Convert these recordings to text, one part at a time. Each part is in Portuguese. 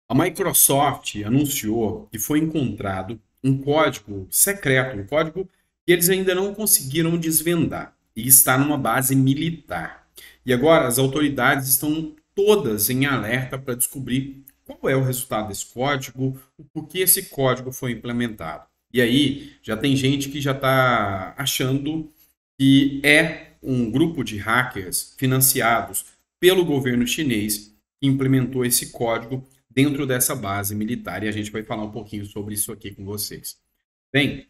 A Microsoft anunciou que foi encontrado um código secreto, um código que eles ainda não conseguiram desvendar e está numa base militar. E agora as autoridades estão todas em alerta para descobrir qual é o resultado desse código, o porquê esse código foi implementado. E aí já tem gente que já está achando que é um grupo de hackers financiados pelo governo chinês que implementou esse código dentro dessa base militar. E a gente vai falar um pouquinho sobre isso aqui com vocês. Bem,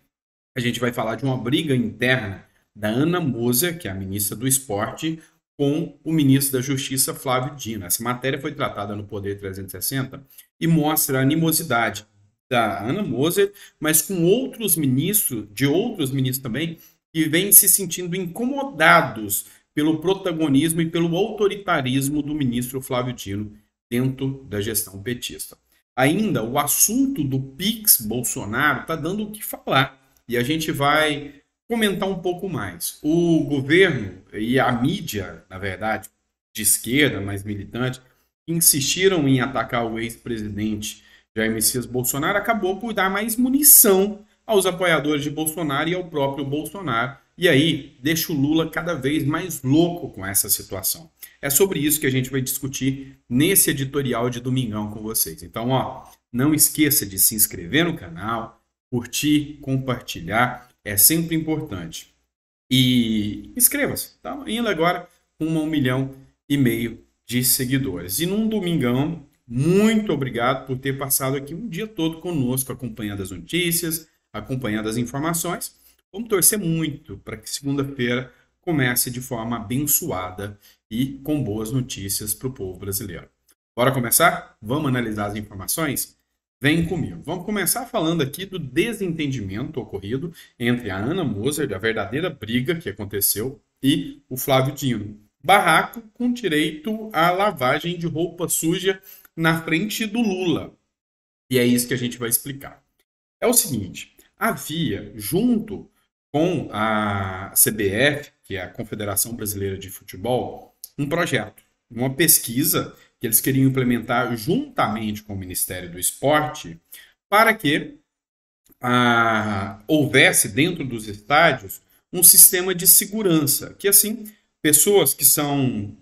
a gente vai falar de uma briga interna da Ana Moser, que é a ministra do Esporte, com o ministro da Justiça, Flávio Dino. Essa matéria foi tratada no Poder 360 e mostra a animosidade da Ana Moser, mas com outros ministros, de outros ministros também, que vêm se sentindo incomodados pelo protagonismo e pelo autoritarismo do ministro Flávio Dino dentro da gestão petista. Ainda o assunto do Pix Bolsonaro está dando o que falar e a gente vai comentar um pouco mais. O governo e a mídia, na verdade, de esquerda, mais militante, insistiram em atacar o ex-presidente Jair Messias Bolsonaro, acabou por dar mais munição aos apoiadores de Bolsonaro e ao próprio Bolsonaro. E aí deixa o Lula cada vez mais louco com essa situação. É sobre isso que a gente vai discutir nesse editorial de domingão com vocês. Então, não esqueça de se inscrever no canal, curtir, compartilhar, é sempre importante. E inscreva-se, tá? Indo agora com 1,5 milhão de seguidores. E num domingão, muito obrigado por ter passado aqui um dia todo conosco, acompanhando as notícias, acompanhando as informações. Vamos torcer muito para que segunda-feira comece de forma abençoada e com boas notícias para o povo brasileiro. Bora começar? Vamos analisar as informações? Vem comigo. Vamos começar falando aqui do desentendimento ocorrido entre a Ana Moser, da verdadeira briga que aconteceu, e o Flávio Dino. Barraco com direito à lavagem de roupa suja na frente do Lula. E é isso que a gente vai explicar. É o seguinte, havia, junto com a CBF, que é a Confederação Brasileira de Futebol, um projeto, uma pesquisa que eles queriam implementar juntamente com o Ministério do Esporte para que houvesse dentro dos estádios um sistema de segurança, que assim, pessoas que são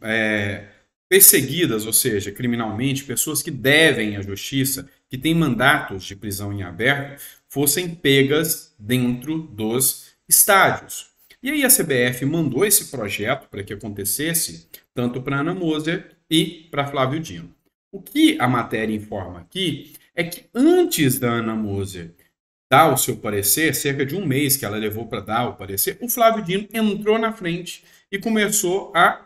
perseguidas, ou seja, criminalmente, pessoas que devem à justiça, que têm mandatos de prisão em aberto, fossem pegas dentro dos estádios. E aí a CBF mandou esse projeto para que acontecesse, tanto para Ana Moser e para Flávio Dino. O que a matéria informa aqui é que antes da Ana Moser dar o seu parecer, cerca de um mês que ela levou para dar o parecer, o Flávio Dino entrou na frente e começou a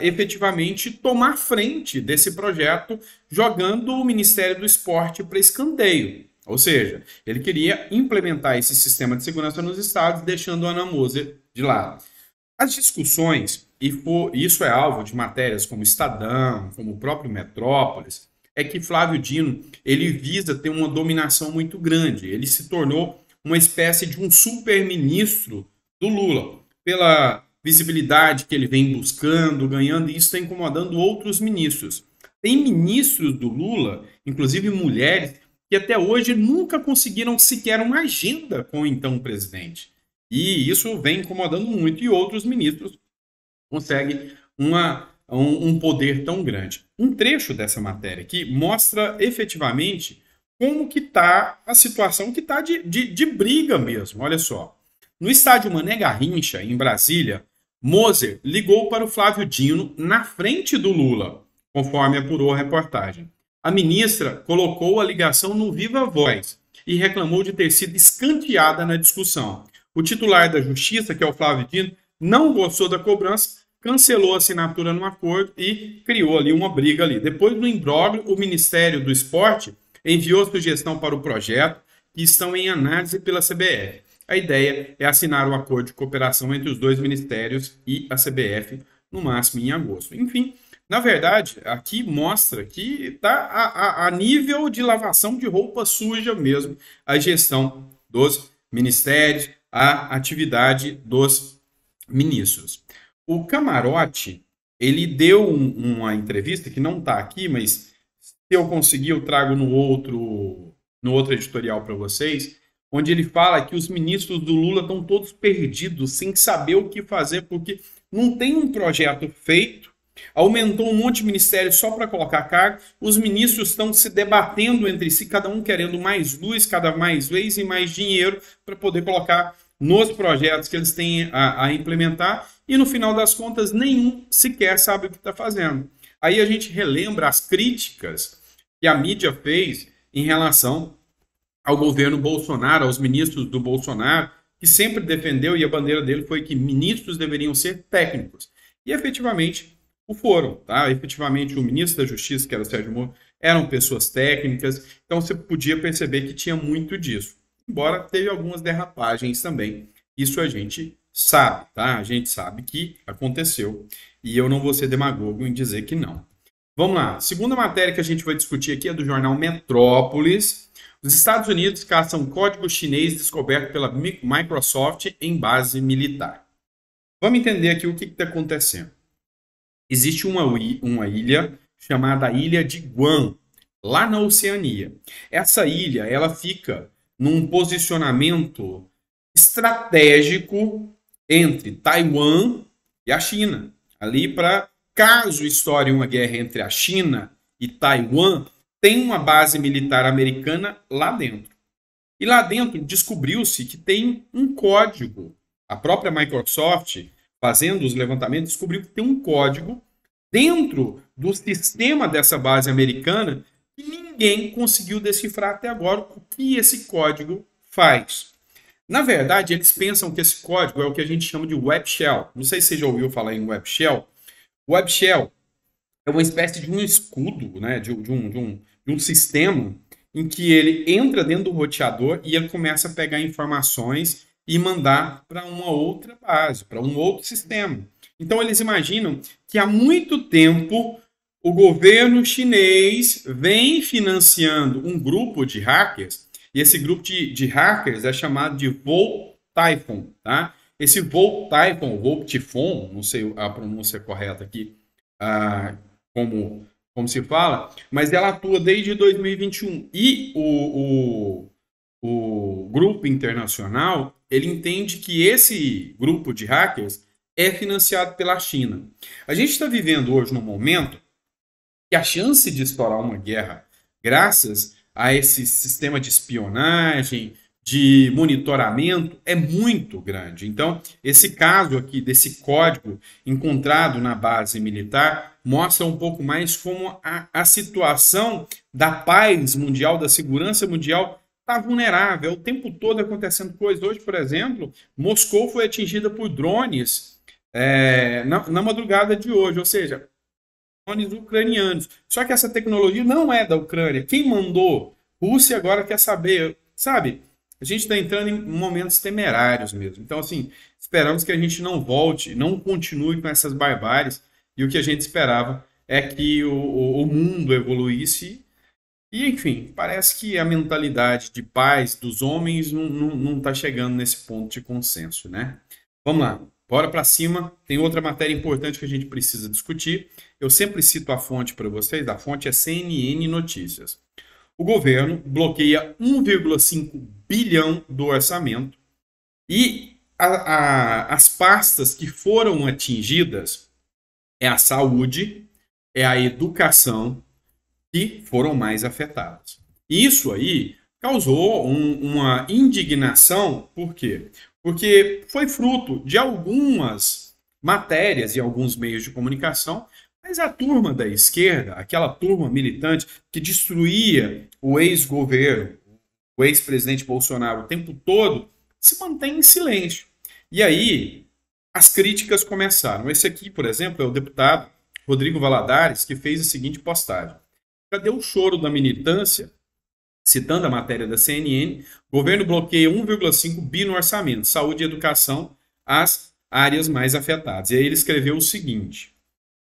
efetivamente tomar frente desse projeto, jogando o Ministério do Esporte para escanteio. Ou seja, ele queria implementar esse sistema de segurança nos estados, deixando a Ana Moser de lado. As discussões, e isso é alvo de matérias como Estadão, como o próprio Metrópolis, é que Flávio Dino ele visa ter uma dominação muito grande. Ele se tornou uma espécie de um super-ministro do Lula, pela visibilidade que ele vem buscando, ganhando, e isso está incomodando outros ministros. Tem ministros do Lula, inclusive mulheres, que até hoje nunca conseguiram sequer uma agenda com o então presidente. E isso vem incomodando muito, e outros ministros conseguem um poder tão grande. Um trecho dessa matéria aqui mostra efetivamente como que está a situação que está de briga mesmo. Olha só. No estádio Mané Garrincha, em Brasília, Moser ligou para o Flávio Dino na frente do Lula, conforme apurou a reportagem. A ministra colocou a ligação no Viva Voz e reclamou de ter sido escanteada na discussão. O titular da Justiça, que é o Flávio Dino, não gostou da cobrança, cancelou a assinatura no acordo e criou ali uma briga ali. Depois do imbróglio, o Ministério do Esporte enviou sugestão para o projeto, que estão em análise pela CBF. A ideia é assinar um acordo de cooperação entre os dois ministérios e a CBF, no máximo em agosto. Enfim, na verdade, aqui mostra que está a nível de lavação de roupa suja mesmo a gestão dos ministérios, a atividade dos ministros. O Camarote, ele deu uma entrevista que não está aqui, mas Se eu conseguir, eu trago no outro editorial para vocês, onde ele fala que os ministros do Lula estão todos perdidos, sem saber o que fazer, porque não tem um projeto feito, aumentou um monte de ministério só para colocar cargo, os ministros estão se debatendo entre si, cada um querendo mais luz, cada mais vez e mais dinheiro para poder colocar nos projetos que eles têm a implementar, e no final das contas nenhum sequer sabe o que está fazendo. Aí a gente relembra as críticas que a mídia fez em relação ao governo Bolsonaro, aos ministros do Bolsonaro, que sempre defendeu, e a bandeira dele foi que ministros deveriam ser técnicos. E efetivamente o foram, tá? Efetivamente o ministro da Justiça, que era o Sérgio Moro, eram pessoas técnicas, então você podia perceber que tinha muito disso. Embora teve algumas derrapagens também. Isso a gente sabe, tá? A gente sabe que aconteceu. E eu não vou ser demagogo em dizer que não. Vamos lá. Segunda matéria que a gente vai discutir aqui é do jornal Metrópolis. Os Estados Unidos caçam código chinês descoberto pela Microsoft em base militar. Vamos entender aqui o que está acontecendo. Existe uma ilha chamada Ilha de Guam, lá na Oceania. Essa ilha, ela fica num posicionamento estratégico entre Taiwan e a China. Ali para, caso estoure uma guerra entre a China e Taiwan, tem uma base militar americana lá dentro. E lá dentro descobriu-se que tem um código. A própria Microsoft, fazendo os levantamentos, descobriu que tem um código dentro do sistema dessa base americana que ninguém conseguiu decifrar até agora o que esse código faz. Na verdade, eles pensam que esse código é o que a gente chama de Web Shell. Não sei se você já ouviu falar em Web Shell. Web Shell é uma espécie de um escudo, né, de um sistema em que ele entra dentro do roteador e ele começa a pegar informações e mandar para uma outra base, para um outro sistema. Então eles imaginam que há muito tempo o governo chinês vem financiando um grupo de hackers, e esse grupo de hackers é chamado de Volt Typhoon, tá? Esse Volt Typhoon, não sei a pronúncia correta aqui, como se fala, mas ela atua desde 2021. E o grupo internacional, ele entende que esse grupo de hackers é financiado pela China. A gente está vivendo hoje num momento que a chance de estourar uma guerra, graças a esse sistema de espionagem, de monitoramento, é muito grande. Então, esse caso aqui, desse código encontrado na base militar, mostra um pouco mais como a situação da paz mundial, da segurança mundial, está vulnerável. O tempo todo acontecendo coisas. Hoje, por exemplo, Moscou foi atingida por drones na madrugada de hoje, ou seja, drones ucranianos. Só que essa tecnologia não é da Ucrânia. Quem mandou? Rússia agora quer saber, sabe? A gente está entrando em momentos temerários mesmo. Então, assim, esperamos que a gente não volte, não continue com essas barbáries. E o que a gente esperava é que o mundo evoluísse. E, enfim, parece que a mentalidade de paz dos homens não está chegando nesse ponto de consenso, né? Vamos lá, bora para cima. Tem outra matéria importante que a gente precisa discutir. Eu sempre cito a fonte para vocês. A fonte é CNN Notícias. O governo bloqueia 1,5 bilhão do orçamento e as pastas que foram atingidas é a saúde, é a educação que foram mais afetadas. Isso aí causou uma indignação, por quê? Porque foi fruto de algumas matérias e alguns meios de comunicação, mas a turma da esquerda, aquela turma militante que destruía o ex-governo, o ex-presidente Bolsonaro o tempo todo, se mantém em silêncio. E aí as críticas começaram. Esse aqui, por exemplo, é o deputado Rodrigo Valadares, que fez a seguinte postagem. Cadê o choro da militância? Citando a matéria da CNN, o governo bloqueia 1,5 bi no orçamento, saúde e educação, as áreas mais afetadas. E aí ele escreveu o seguinte: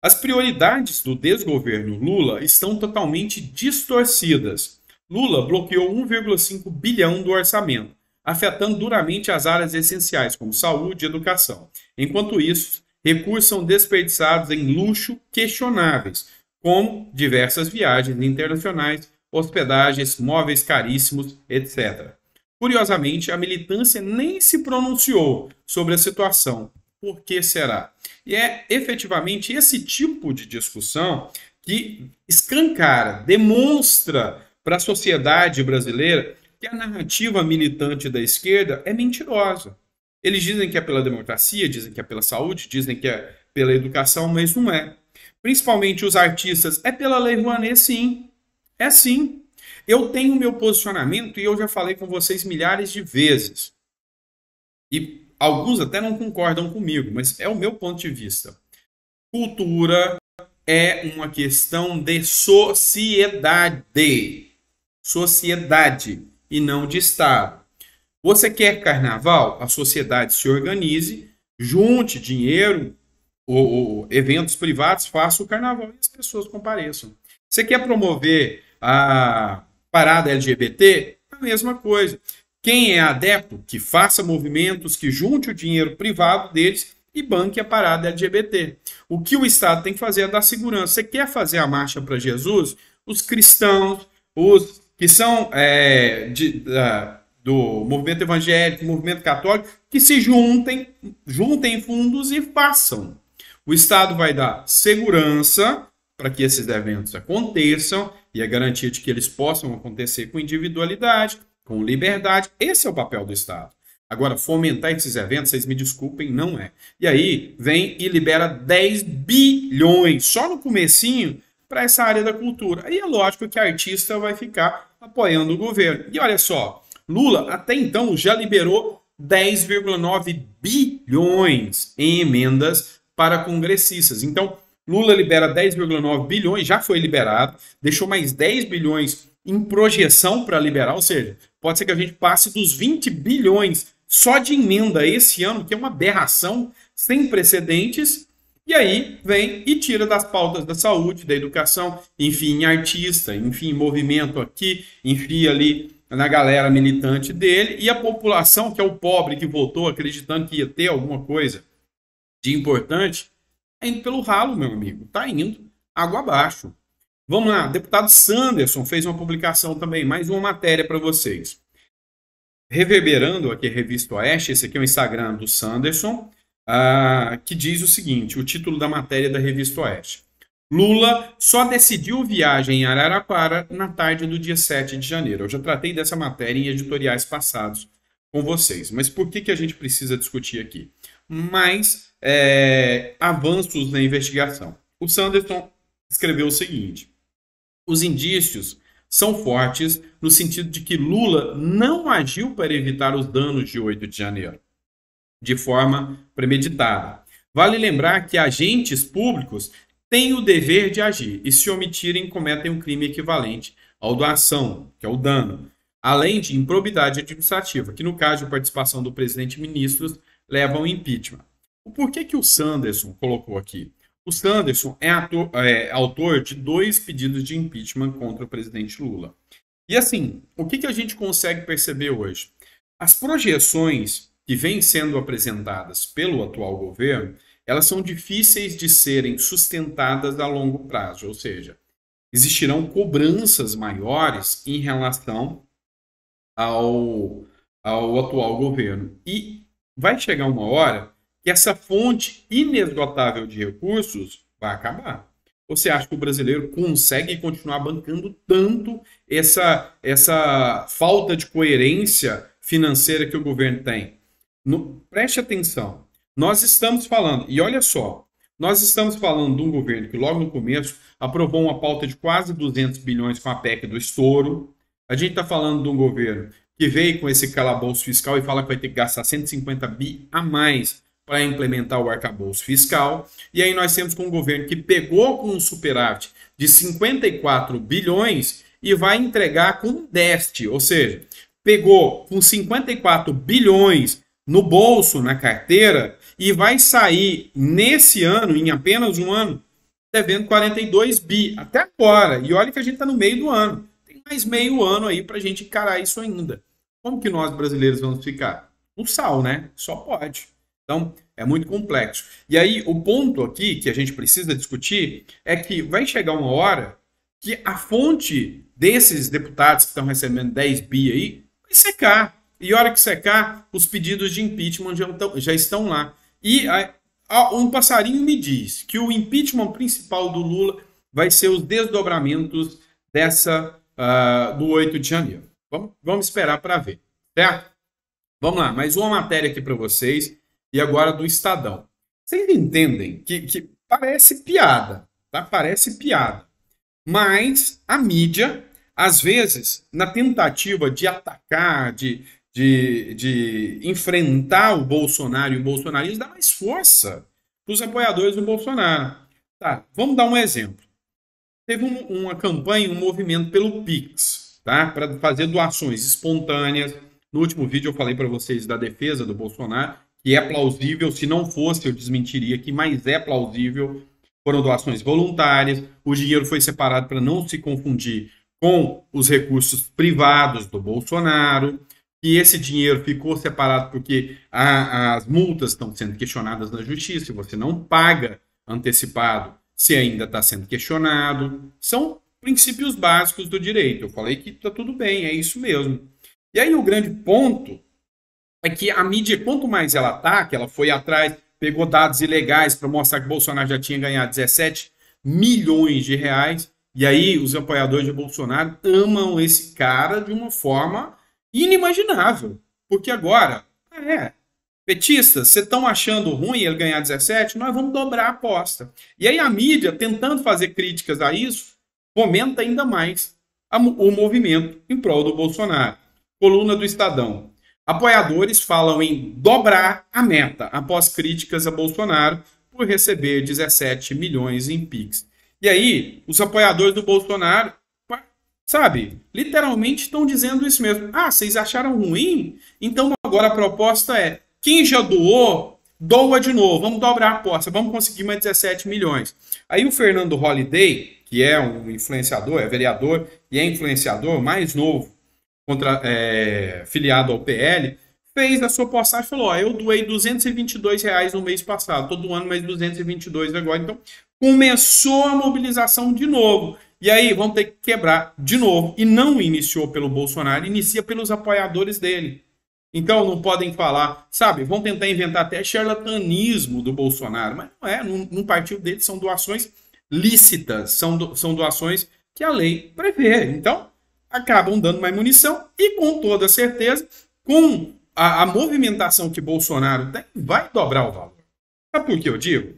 as prioridades do desgoverno Lula estão totalmente distorcidas. Lula bloqueou 1,5 bilhão do orçamento, afetando duramente as áreas essenciais, como saúde e educação. Enquanto isso, recursos são desperdiçados em luxo questionáveis, como diversas viagens internacionais, hospedagens, móveis caríssimos, etc. Curiosamente, a militância nem se pronunciou sobre a situação. Por que será? E é efetivamente esse tipo de discussão que escancara, demonstra para a sociedade brasileira que a narrativa militante da esquerda é mentirosa. Eles dizem que é pela democracia, dizem que é pela saúde, dizem que é pela educação, mas não é. Principalmente os artistas, é pela Lei Rouanet, sim. É sim. Eu tenho meu posicionamento e eu já falei com vocês milhares de vezes. E alguns até não concordam comigo, mas é o meu ponto de vista. Cultura é uma questão de sociedade. Sociedade e não de Estado. Você quer carnaval? A sociedade se organize, junte dinheiro, ou eventos privados, faça o carnaval e as pessoas compareçam. Você quer promover a parada LGBT? A mesma coisa. Quem é adepto, que faça movimentos, que junte o dinheiro privado deles e banque a parada LGBT. O que o Estado tem que fazer é dar segurança. Você quer fazer a marcha para Jesus? Os cristãos, os que são do movimento evangélico, movimento católico, que se juntem fundos e façam. O Estado vai dar segurança para que esses eventos aconteçam e a garantia de que eles possam acontecer com individualidade, com liberdade. Esse é o papel do Estado. Agora, fomentar esses eventos, vocês me desculpem, não é. E aí, vem e libera 10 bilhões, só no comecinho, para essa área da cultura. Aí é lógico que a artista vai ficar apoiando o governo. E olha só, Lula até então já liberou 10,9 bilhões em emendas para congressistas. Então, Lula libera 10,9 bilhões, já foi liberado, deixou mais 10 bilhões em projeção para liberar, ou seja, pode ser que a gente passe dos 20 bilhões só de emenda esse ano, que é uma aberração sem precedentes, e aí vem e tira das pautas da saúde, da educação, enfim, artista, enfim, movimento aqui, enfia ali na galera militante dele, e a população, que é o pobre que votou acreditando que ia ter alguma coisa de importante, tá indo pelo ralo, meu amigo, tá indo água abaixo. Vamos lá, deputado Sanderson fez uma publicação também, mais uma matéria para vocês. Reverberando aqui a Revista Oeste, esse aqui é o Instagram do Sanderson, que diz o seguinte, o título da matéria da Revista Oeste. Lula só decidiu viagem em Araraquara na tarde do dia 7 de janeiro. Eu já tratei dessa matéria em editoriais passados com vocês. Mas por que a gente precisa discutir aqui? Mais avanços na investigação. O Sanderson escreveu o seguinte. Os indícios são fortes no sentido de que Lula não agiu para evitar os danos de 8 de janeiro, de forma premeditada. Vale lembrar que agentes públicos têm o dever de agir e, se omitirem, cometem um crime equivalente ao da ação, que é o dano, além de improbidade administrativa, que no caso de participação do presidente e ministros leva ao impeachment. Por que o Sanderson colocou aqui? O Sanderson é autor de 2 pedidos de impeachment contra o presidente Lula. E assim, o que a gente consegue perceber hoje? As projeções que vêm sendo apresentadas pelo atual governo, elas são difíceis de serem sustentadas a longo prazo, ou seja, existirão cobranças maiores em relação ao atual governo. E vai chegar uma hora que essa fonte inesgotável de recursos vai acabar. Você acha que o brasileiro consegue continuar bancando tanto essa falta de coerência financeira que o governo tem? Preste atenção. Nós estamos falando, e olha só, nós estamos falando de um governo que logo no começo aprovou uma pauta de quase 200 bilhões com a PEC do estouro. A gente está falando de um governo que veio com esse calabouço fiscal e fala que vai ter que gastar 150 bi a mais para implementar o arcabouço fiscal. E aí nós temos um governo que pegou com um superávit de 54 bilhões e vai entregar com um déficit, ou seja, pegou com 54 bilhões no bolso, na carteira, e vai sair nesse ano, em apenas um ano, devendo 42 bi, até agora. E olha que a gente está no meio do ano. Tem mais meio ano aí para a gente encarar isso ainda. Como que nós brasileiros vamos ficar? No sal, né? Só pode. Então, É muito complexo. E aí, o ponto aqui que a gente precisa discutir é que vai chegar uma hora que a fonte desses deputados que estão recebendo 10 bi aí vai secar. E a hora que secar, os pedidos de impeachment já estão lá. E um passarinho me diz que o impeachment principal do Lula vai ser os desdobramentos do 8 de janeiro. Vamos esperar para ver, certo? Vamos lá, mais uma matéria aqui para vocês, e agora do Estadão. Vocês entendem que parece piada, tá? Parece piada. Mas a mídia, às vezes, na tentativa de atacar, de enfrentar o Bolsonaro e o bolsonarismo, dá mais força para os apoiadores do Bolsonaro. Tá, vamos dar um exemplo. Teve uma campanha, um movimento pelo Pix, tá? Para fazer doações espontâneas. No último vídeo eu falei para vocês da defesa do Bolsonaro, que é plausível, se não fosse eu desmentiria aqui, mas é plausível. Foram doações voluntárias, o dinheiro foi separado para não se confundir com os recursos privados do Bolsonaro, e esse dinheiro ficou separado porque as multas estão sendo questionadas na justiça, e você não paga antecipado se ainda está sendo questionado. São princípios básicos do direito. Eu falei que está tudo bem, é isso mesmo. E aí o grande ponto é que a mídia, quanto mais ela ataca, ela foi atrás, pegou dados ilegais para mostrar que o Bolsonaro já tinha ganhado 17 milhões de reais, e aí os apoiadores de Bolsonaro amam esse cara de uma forma inimaginável. Porque agora, petistas, vocês estão achando ruim ele ganhar 17? Nós vamos dobrar a aposta. E aí a mídia, tentando fazer críticas a isso, fomenta ainda mais o movimento em prol do Bolsonaro. Coluna do Estadão. Apoiadores falam em dobrar a meta após críticas a Bolsonaro por receber 17 milhões em Pix. E aí, os apoiadores do Bolsonaro, sabe, literalmente estão dizendo isso mesmo. Ah, vocês acharam ruim? Então agora a proposta é, quem já doou, doa de novo. Vamos dobrar a aposta, vamos conseguir mais 17 milhões. Aí o Fernando Holliday, que é um influenciador, é vereador e é influenciador mais novo, filiado ao PL, fez a sua postagem e falou, eu doei R$222 no mês passado, estou doando mais 222 agora, então começou a mobilização de novo, e aí vamos ter que quebrar de novo, e não iniciou pelo Bolsonaro, inicia pelos apoiadores dele. Então não podem falar, sabe, vão tentar inventar até charlatanismo do Bolsonaro, mas não é, no partido dele são doações lícitas, são doações que a lei prevê, então acabam dando mais munição e, com toda certeza, com a movimentação que Bolsonaro tem, vai dobrar o valor. Sabe por que eu digo?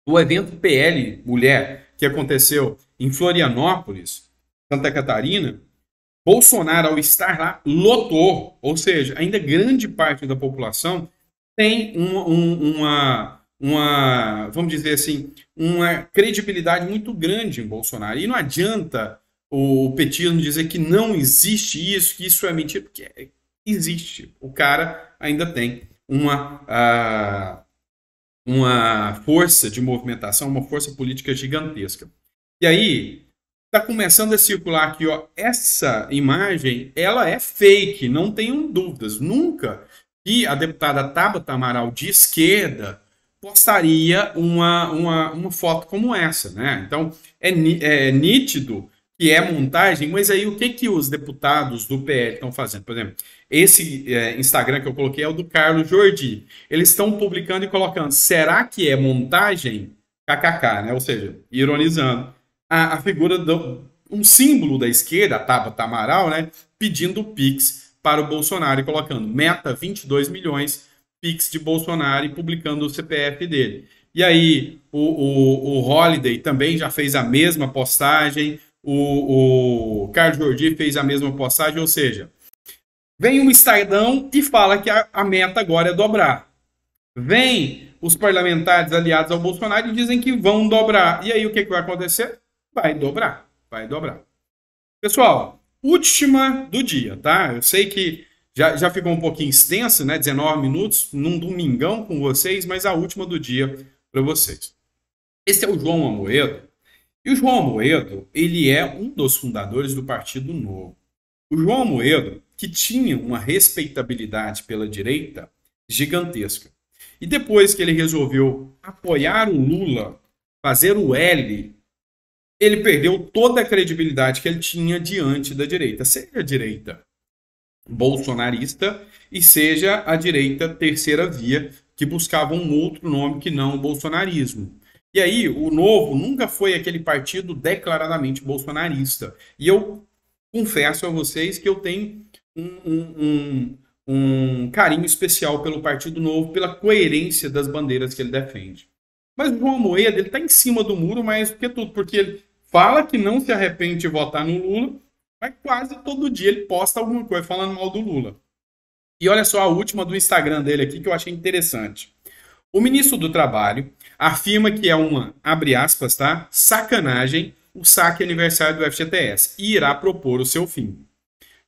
O evento PL Mulher, que aconteceu em Florianópolis, Santa Catarina, Bolsonaro, ao estar lá, lotou. Ou seja, ainda grande parte da população tem vamos dizer assim, uma credibilidade muito grande em Bolsonaro. E não adianta o petismo dizer que não existe isso, que isso é mentira, porque existe. O cara ainda tem uma força de movimentação, uma força política gigantesca. E aí, está começando a circular aqui, ó, essa imagem, ela é fake, não tenham dúvidas. Nunca que a deputada Tabata Amaral, de esquerda, postaria uma foto como essa, né? Então, é nítido que é montagem, mas aí o que os deputados do PL estão fazendo? Por exemplo, esse Instagram que eu coloquei é o do Carlos Jordi. Eles estão publicando e colocando, será que é montagem? KKK, né? Ou seja, ironizando a figura um símbolo da esquerda, a Tabata Amaral, né? Pedindo Pix para o Bolsonaro e colocando meta 22 milhões, Pix de Bolsonaro e publicando o CPF dele. E aí o Holliday também já fez a mesma postagem, o Carlos Jordi fez a mesma postagem, ou seja, vem um Estadão e fala que a meta agora é dobrar. Vem os parlamentares aliados ao Bolsonaro e dizem que vão dobrar. E aí o que vai acontecer? Vai dobrar, vai dobrar. Pessoal, última do dia, tá? Eu sei que já ficou um pouquinho extenso, né? 19 minutos, num domingão com vocês, mas a última do dia para vocês. Esse é o João Amoedo. E o João Amoedo, ele é um dos fundadores do Partido Novo. O João Amoedo, que tinha uma respeitabilidade pela direita gigantesca. E depois que ele resolveu apoiar o Lula, fazer o L, ele perdeu toda a credibilidade que ele tinha diante da direita, seja a direita bolsonarista e seja a direita terceira via, que buscava um outro nome que não o bolsonarismo. E aí, o Novo nunca foi aquele partido declaradamente bolsonarista. E eu confesso a vocês que eu tenho um carinho especial pelo Partido Novo, pela coerência das bandeiras que ele defende. Mas o João Amoedo, ele está em cima do muro mais do que tudo, porque ele fala que não se arrepende de votar no Lula, mas quase todo dia ele posta alguma coisa falando mal do Lula. E olha só a última do Instagram dele aqui que eu achei interessante. O ministro do Trabalho afirma que é uma, abre aspas, tá? Sacanagem o saque aniversário do FGTS e irá propor o seu fim.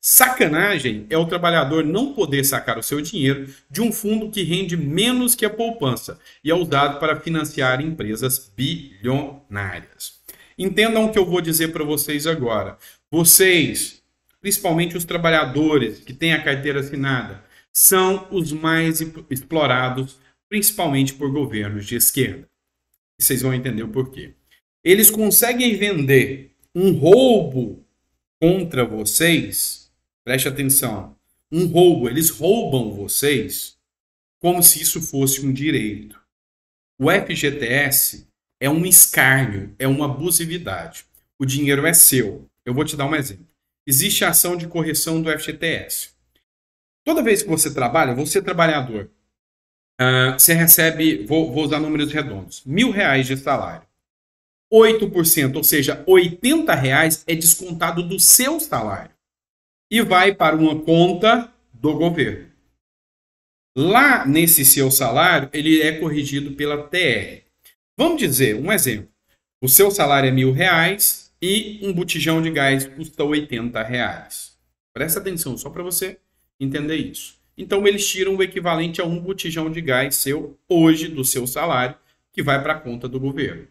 Sacanagem é o trabalhador não poder sacar o seu dinheiro de um fundo que rende menos que a poupança e é usado para financiar empresas bilionárias. Entendam o que eu vou dizer para vocês agora. Vocês, principalmente os trabalhadores que têm a carteira assinada, são os mais explorados, principalmente por governos de esquerda. E vocês vão entender o porquê. Eles conseguem vender um roubo contra vocês, preste atenção, um roubo, eles roubam vocês como se isso fosse um direito. O FGTS é um escárnio, é uma abusividade. O dinheiro é seu. Eu vou te dar um exemplo. Existe a ação de correção do FGTS. Toda vez que você trabalha, você é trabalhador, você recebe, vou usar números redondos, R$1.000 de salário. 8%, ou seja, R$80 é descontado do seu salário e vai para uma conta do governo. Lá nesse seu salário, ele é corrigido pela TR. Vamos dizer, um exemplo. O seu salário é R$1.000 e um botijão de gás custa R$80. Presta atenção, só para você entender isso. Então, eles tiram o equivalente a um botijão de gás seu hoje do seu salário, que vai para a conta do governo.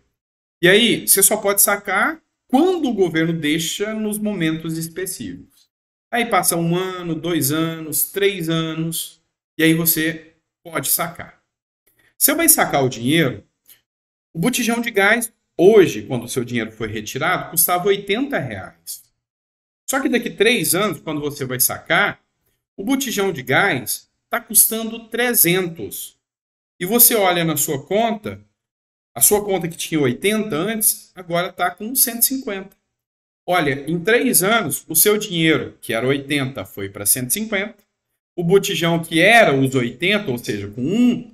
E aí, você só pode sacar quando o governo deixa nos momentos específicos. Aí passa 1 ano, 2 anos, 3 anos, e aí você pode sacar. Você vai sacar o dinheiro, o botijão de gás, hoje, quando o seu dinheiro foi retirado, custava R$80. Só que daqui 3 anos, quando você vai sacar, o botijão de gás está custando 300. E você olha na sua conta, a sua conta que tinha 80 antes, agora está com 150. Olha, em 3 anos, o seu dinheiro, que era 80, foi para 150. O botijão que era os 80, ou seja, com um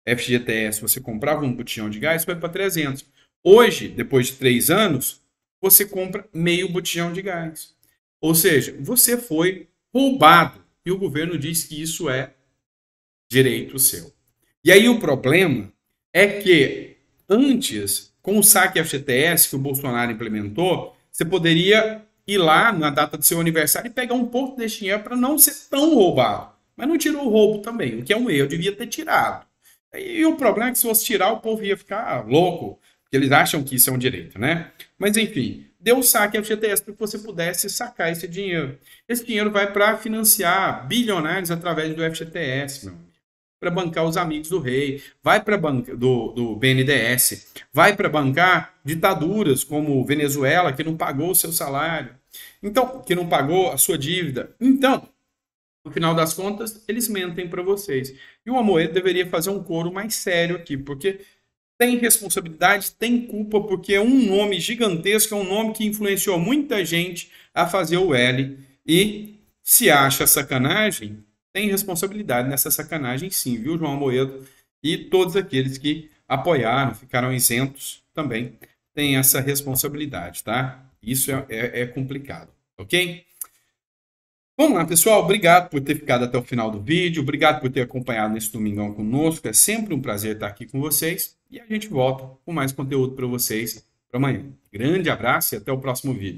FGTS, você comprava um botijão de gás, foi para 300. Hoje, depois de 3 anos, você compra meio botijão de gás. Ou seja, você foi roubado. E o governo diz que isso é direito seu. E aí o problema é que antes, com o saque FGTS que o Bolsonaro implementou, você poderia ir lá na data do seu aniversário e pegar um pouco desse dinheiro para não ser tão roubado. Mas não tirou o roubo também, o que é um erro, eu devia ter tirado. E o problema é que se fosse tirar, o povo ia ficar louco, porque eles acham que isso é um direito, né? Mas enfim, deu o saque FGTS para que você pudesse sacar esse dinheiro. Esse dinheiro vai para financiar bilionários através do FGTS, meu amigo. Para bancar os amigos do rei, vai para bancar do BNDES, vai para bancar ditaduras como Venezuela, que não pagou o seu salário, então, que não pagou a sua dívida. Então, no final das contas, eles mentem para vocês. E o Amoedo deveria fazer um coro mais sério aqui, porque tem responsabilidade, tem culpa, porque é um nome gigantesco, é um nome que influenciou muita gente a fazer o L. E se acha sacanagem, tem responsabilidade nessa sacanagem sim, viu, João Amoedo? E todos aqueles que apoiaram, ficaram isentos, também têm essa responsabilidade, tá? Isso é complicado, ok? Vamos lá, pessoal. Obrigado por ter ficado até o final do vídeo. Obrigado por ter acompanhado nesse domingão conosco. É sempre um prazer estar aqui com vocês. E a gente volta com mais conteúdo para vocês para amanhã. Grande abraço e até o próximo vídeo.